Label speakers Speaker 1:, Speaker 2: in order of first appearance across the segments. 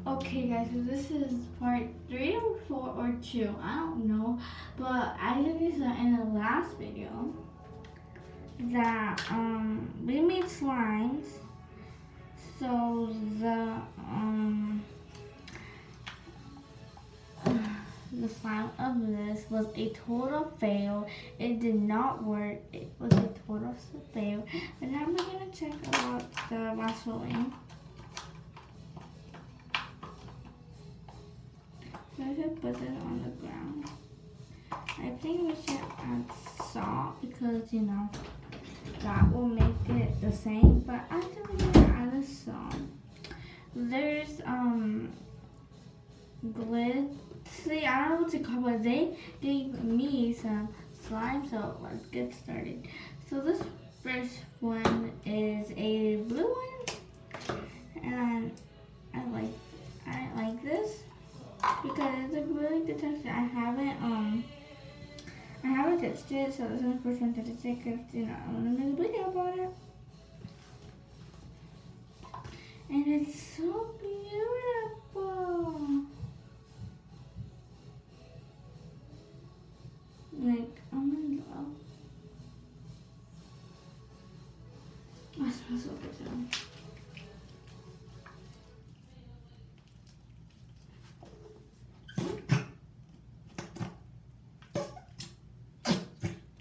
Speaker 1: Okay, guys, so this is part 3 or 4 or 2. I don't know, but I did this in the last video that we made slimes. So the slime of this was a total fail. It did not work. It was a total fail. And now we're gonna check about the Vaseline. So I should put it on the ground. I think we should add salt because that will make it the same. But after we add the salt, there's Glitzy. I don't know what to call it. They gave me some slime, so let's get started. So this first one is a blue one, and I like this because it's a really good texture. I haven't touched it, so this is the first one to touch it because I want to make a video about it. And it's so beautiful. Like, I'm in love. Oh, it smells so good too.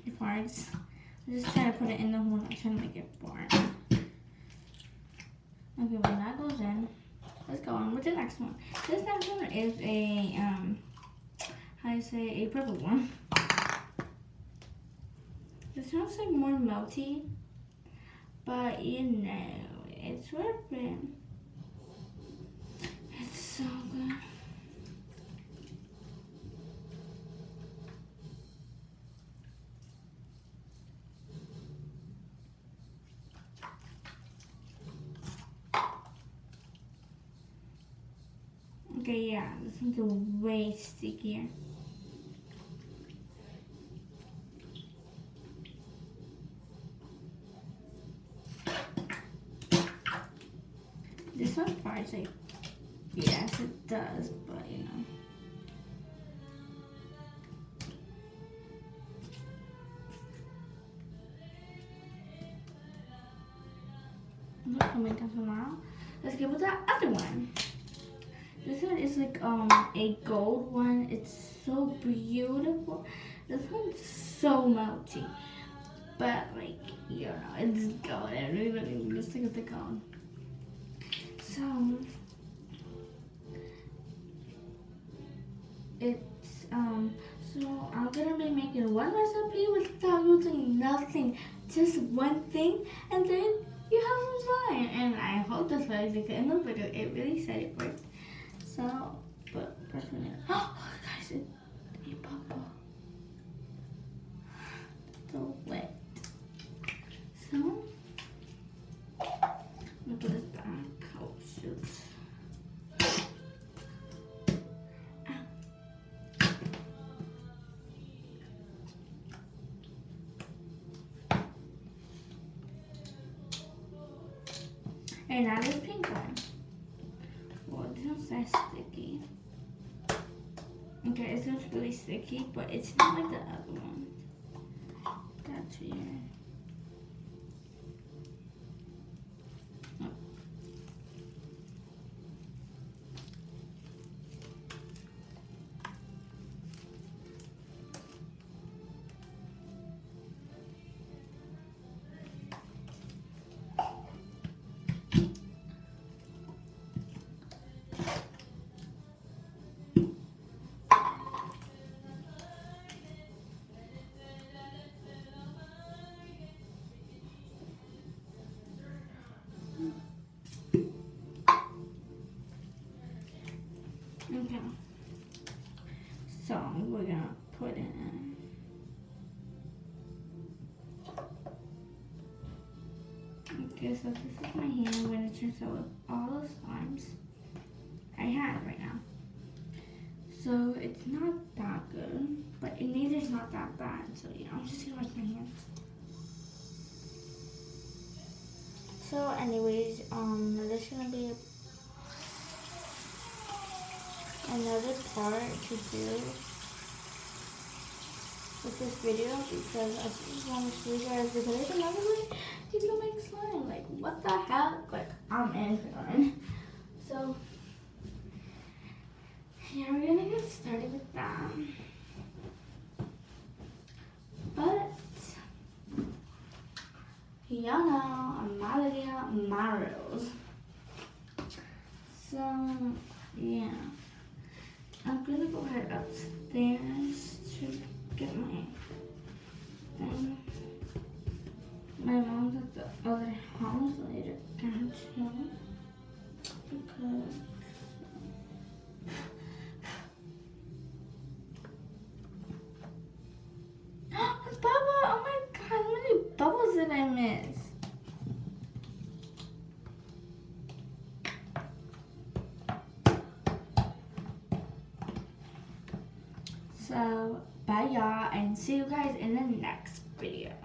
Speaker 1: It farts. I'm just trying to put it in the hole, not trying to make it fart. Okay, when that goes in, let's go on with the next one. This next one is a, a purple one. It sounds like more melty, but it's worth it. It's so good. Okay, yeah, this one's way stickier. This one farts like, yes it does, but Look, I'll make that tomorrow. Let's get with the other one. This one is like a gold one. It's so beautiful. This one's so melty. But like, it's gold. Everybody just look at the gold. So it's so I'm gonna be making one recipe without using nothing, just one thing, and then you have some slime. And I hope that's what I did in the video. It really said it worked. So, but personally, oh guys, it bubble. So wet. So I'm gonna put this back. Oh shoot. And now this pink one. Well, this one's so sticky. Okay, this one's really sticky, but it's not like the other one. That's weird. Oh. Okay. So we're gonna put it in. Okay, so this is my hand. I'm gonna turn out with all the slimes I have right now. So it's not that good, but neither is not that bad. So I'm just gonna wash my hands. So anyways, there's gonna be another part to do with this video because I just want to show you guys because there's another way you can make slime. Like, what the heck? Like, I'm in slime. So, yeah, we're gonna get started with that. But, y'all know, I'm modeling my reels. So, yeah. I'm gonna go head upstairs to get my thing. My mom's at the other house later can too. Because Bubba! Oh my god, how many bubbles did I miss? So, bye y'all, and see you guys in the next video.